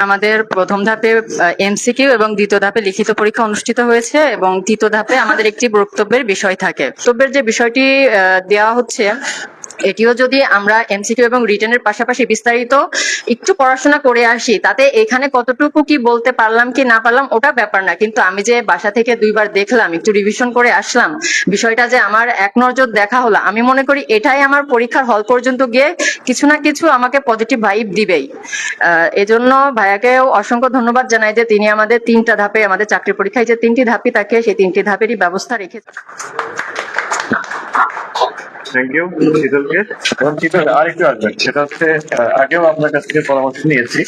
আমাদের প্রথম ধাপে এমসিকিউ এবং দ্বিতীয় ধাপে লিখিত পরীক্ষা অনুষ্ঠিত হয়েছে এবং তৃতীয় ধাপে আমাদের একটি বক্তব্যের বিষয় থাকে। বক্তব্যের যে বিষয়টি দেওয়া হচ্ছে, এটিও যদি আমরা এমসিকিউ এবং রিটেনের পাশাপাশি বিস্তারিত একটু পড়াশোনা করে আসি, তাতে এখানে কতটুকু কি বলতে পারলাম কি না পারলাম ওটা ব্যাপার না, কিন্তু আমি যে বাসা থেকে দুইবার দেখলাম, একটু রিভিশন করে আসলাম, বিষয়টা যে আমার এক নজর দেখা হলো, আমি মনে করি এটাই আমার পরীক্ষার হল পর্যন্ত গিয়ে কিছু না কিছু আমাকে পজিটিভ ভাইব দিবেই। এজন্য ভাইয়াকেও অসংখ্য ধন্যবাদ জানাই যে তিনি আমাদের তিনটা ধাপে, আমাদের চাকরি পরীক্ষায় যে তিনটি ধাপই থাকে সেই তিনটি ধাপেরই ব্যবস্থা রেখেছে। থ্যাংক ইউ শীতলকে। এবং শীতল আরেকটু আসবেন, সেটা হচ্ছে আগেও আপনার কাছ থেকে পরামর্শ নিয়েছি,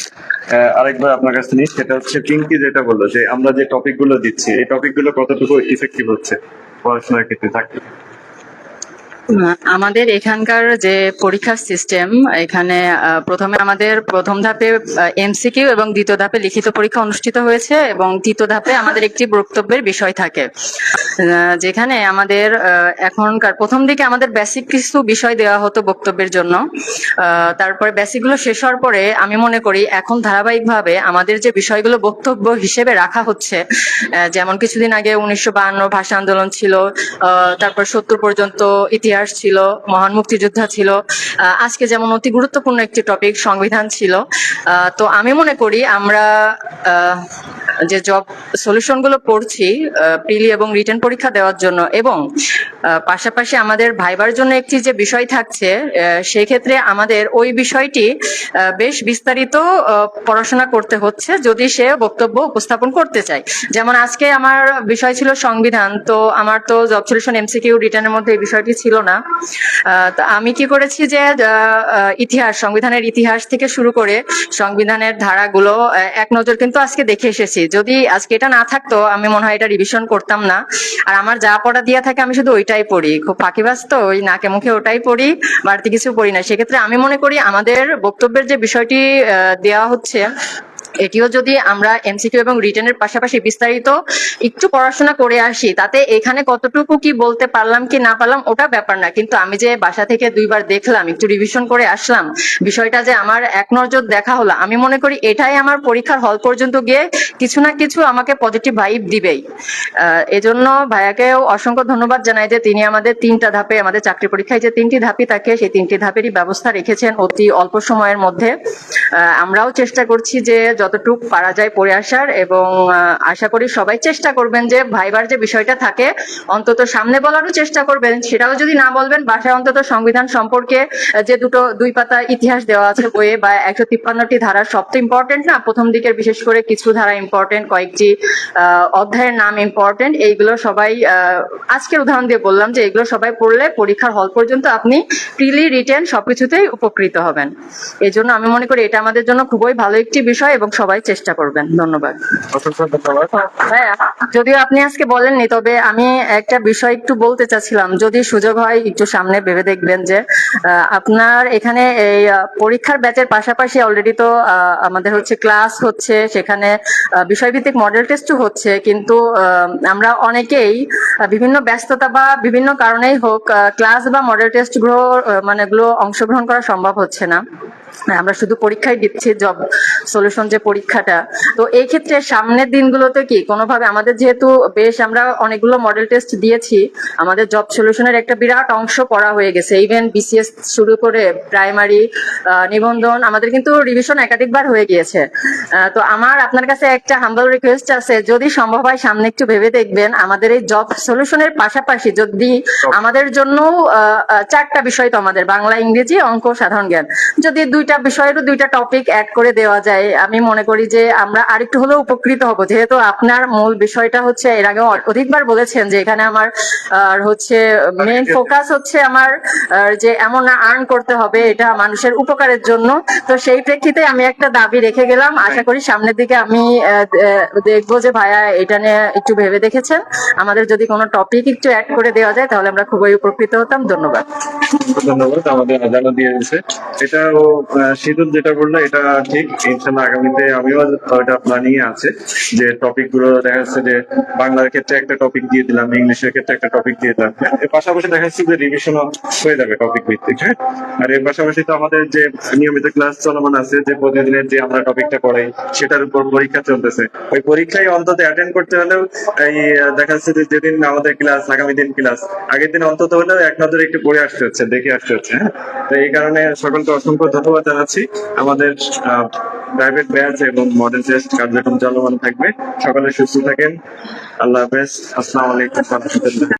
আরেকবার আপনার কাছে নিই। সেটা হচ্ছে পিঙ্কি যেটা বললো যে আমরা যে টপিক গুলো দিচ্ছি এই টপিক গুলো কতটুকু ইফেক্টিভ হচ্ছে পড়াশোনার ক্ষেত্রে থাকবে। আমাদের এখানকার যে পরীক্ষার সিস্টেম, এখানে প্রথমে আমাদের প্রথম ধাপে এমসিকিউ এবং দ্বিতীয় ধাপে লিখিত পরীক্ষা অনুষ্ঠিত হয়েছে এবং তৃতীয় ধাপে আমাদের একটি বক্তব্যের বিষয় থাকে, যেখানে আমাদের এখনকার প্রথম দিকে আমাদের বেসিক কিছু বিষয় দেওয়া হতো বক্তব্যের জন্য। তারপরে বেসিকগুলো শেষ হওয়ার পরে আমি মনে করি এখন ধারাবাহিকভাবে আমাদের যে বিষয়গুলো বক্তব্য হিসেবে রাখা হচ্ছে, যেমন কিছুদিন আগে 1952 ভাষা আন্দোলন ছিল, তারপর 70 পর্যন্ত ইতিহাস ছিল, মহান মুক্তিযোদ্ধা ছিল, আজকে যেমন অতি গুরুত্বপূর্ণ একটি টপিক সংবিধান ছিল। তো আমি মনে করি আমরা যে জব সলিউশন গুলো পড়ছি প্রিলি এবং রিটেন পরীক্ষা দেওয়ার জন্য, এবং পাশাপাশি আমাদের ভাইবার জন্য একটি যে বিষয় থাকছে, সেক্ষেত্রে আমাদের ওই বিষয়টি বেশ বিস্তারিত পড়াশোনা করতে হচ্ছে যদি সে বক্তব্য উপস্থাপন করতে চায়। যেমন আজকে আমার বিষয় ছিল সংবিধান, তো আমার তো জব সলিউশন এমসিকিউ রিটেনের মধ্যে এই বিষয়টি ছিল না। তো আমি কি করেছি যে ইতিহাস, সংবিধানের ইতিহাস থেকে শুরু করে সংবিধানের ধারাগুলো এক নজর কিন্তু আজকে দেখে এসেছি। যদি আজকে এটা না থাকতো আমি মনে হয় এটা রিভিশন করতাম না। আর আমার যা পড়া দিয়া থাকে আমি শুধু ওইটাই পড়ি, খুব ফাঁকিবাজ তো, ওই নাকে মুখে ওটাই পড়ি, বাড়তি কিছু পড়ি না। সেক্ষেত্রে আমি মনে করি আমাদের বক্তব্যের যে বিষয়টি দেওয়া হচ্ছে, এটিও যদি আমরা এমসিকিউ এবং রিটেনের পাশাপাশি বিস্তারিত একটু পড়াশোনা করে আসি, তাতে এখানে কতটুকু কি বলতে পারলাম কি না পারলাম ওটা ব্যাপার না, কিন্তু আমি যে বাসা থেকে দুইবার দেখলাম, একটু রিভিশন করে আসলাম, বিষয়টা যে আমার এক নজর দেখা হলো, আমি মনে করি এটাই আমার পরীক্ষার হল পর্যন্ত গিয়ে কিছু না কিছু আমাকে পজিটিভ ভাইব দিবেই। এজন্য ভাইয়াকেও অসংখ্য ধন্যবাদ জানাই যে তিনি আমাদের তিনটা ধাপে, আমাদের চাকরি পরীক্ষায় যে তিনটি ধাপই থাকে সেই তিনটি ধাপেরই ব্যবস্থা রেখেছেন অতি অল্প সময়ের মধ্যে। আমরাও চেষ্টা করছি যে যতটুক পারা যায় পড়ে আসার, এবং আশা করি সবাই চেষ্টা করবেন যে ভাইবার যে বিষয়টা থাকে অন্তত সামনে বলারও চেষ্টা করবেন, সেটাও যদি না বলবেন বাসায় অন্তত সংবিধান সম্পর্কে যে দুই পাতা ইতিহাস দেওয়া আছে বইয়ে, বা 153টি ধারা, সব তো ইম্পর্টেন্ট না, প্রথম দিকের বিশেষ করে কিছু ধারা ইম্পর্টেন্ট, কয়েকটি অধ্যায়ের নাম ইম্পর্টেন্ট, এইগুলো সবাই আজকের উদাহরণ দিয়ে বললাম যে এগুলো সবাই পড়লে পরীক্ষার হল পর্যন্ত আপনি প্রিলি রিটেন সবকিছুতেই উপকৃত হবেন। এই জন্য আমি মনে করি এটা আমাদের জন্য খুবই ভালো একটি বিষয় এবং সবাই চেষ্টা করবেন। ধন্যবাদ। হ্যাঁ, যদিও আপনি আজকে বলেননি, তবে আমি একটা বিষয় একটু বলতে চাচ্ছিলাম, যদি সুযোগ হয় একটু সামনে ভেবে দেখবেন যে আপনার এখানে এই পরীক্ষার ব্যাচের পাশাপাশি অলরেডি তো আমাদের হচ্ছে ক্লাস হচ্ছে, সেখানে বিষয়ভিত্তিক মডেল টেস্টও হচ্ছে, কিন্তু আমরা অনেকেই বিভিন্ন ব্যস্ততা বা বিভিন্ন কারণেই হোক ক্লাস বা মডেল টেস্ট গুলো অংশগ্রহণ করা সম্ভব হচ্ছে না। আমরা শুধু পরীক্ষাই দিচ্ছি, জব সলিউশন যে পরীক্ষাটা। তো এই ক্ষেত্রে সামনের দিনগুলোতে কি কোনোভাবে আমাদের, যেহেতু বেশ আমরা অনেকগুলো মডেল টেস্ট দিয়েছি, আমাদের জব সলিউশনের একটা বিরাট অংশ পড়া হয়ে গেছে, ইভেন বিসিএস শুরু করে প্রাইমারি নিবন্ধন আমাদের কিন্তু রিভিশন একাধিকবার হয়ে গিয়েছে। তো আমার আপনার কাছে একটা হাম্বল রিকোয়েস্ট আছে, যদি সম্ভব হয় সামনে একটু ভেবে দেখবেন আমাদের এই জব সলিউশনের পাশাপাশি যদি আমাদের জন্য 4টা বিষয়, তো আমাদের বাংলা, ইংরেজি, অঙ্ক, সাধারণ জ্ঞান, যদি দুইটা বিষয়েরও 2টা টপিক অ্যাড করে দেওয়া যায়, আমি মনে করি যে আমরা আরেকটু হলেও উপকৃত হব। যেহেতু আপনার মূল বিষয়টা হচ্ছে, এর আগে অধিকবার বলেছেন যে এখানে আমার হচ্ছে মেইন ফোকাস হচ্ছে আমার যে এমন না আর্ন করতে হবে, এটা মানুষের উপকারের জন্য। তো সেই প্রেক্ষিতে আমি একটা দাবি রেখে গেলাম, আশা করি সামনের দিকে আমি দেখবো যে ভাইয়া এটা নিয়ে একটু ভেবে দেখেছেন, আমাদের যদি কোনো টপিক একটু অ্যাড করে দেওয়া যায় তাহলে আমরা খুবই উপকৃত হতাম। ধন্যবাদ। ধন্যবাদ, আমাদের আদালত দিয়ে দিয়েছে, এটাও শীতল যেটা বললো এটা ঠিক, ইনশাল্লাহ আগামীতে আমিও ওটা প্ল্যানিং এ আছে যে টপিক গুলো দেখা যাচ্ছে যে বাংলার ক্ষেত্রে একটা টপিক দিয়ে দিলাম, ইংলিশের ক্ষেত্রে একটা টপিক দিয়ে দিলাম, এর পাশাপাশি দেখা যাচ্ছে যে রিভিশনও হয়ে যাবে টপিক ভিত্তিক। হ্যাঁ, আর এর পাশাপাশি তো আমাদের যে নিয়মিত ক্লাস চলমান আছে, যে প্রতিদিনের যে আমরা টপিকটা পড়াই সেটার উপর পরীক্ষা চলতেছে, ওই পরীক্ষায় অন্তত অ্যাটেন্ড করতে হলেও এই দেখা যাচ্ছে যে যেদিন আমাদের ক্লাস, আগামী দিন ক্লাস, আগের দিন অন্তত হলেও এক নজরে একটু পড়ে আসতে হচ্ছে, দেখে আসতে হচ্ছে। হ্যাঁ, তো এই কারণে সকলকে অসংখ্য ধন্যবাদ জানাচ্ছি। আমাদের প্রাইভেট ব্যাচ এবং মডেল টেস্ট কার্যক্রম চলমান থাকবে। সকলে সুস্থ থাকেন। আল্লাহ হাফেজ। আসসালামু আলাইকুম ওয়া রাহমাতুল্লাহ।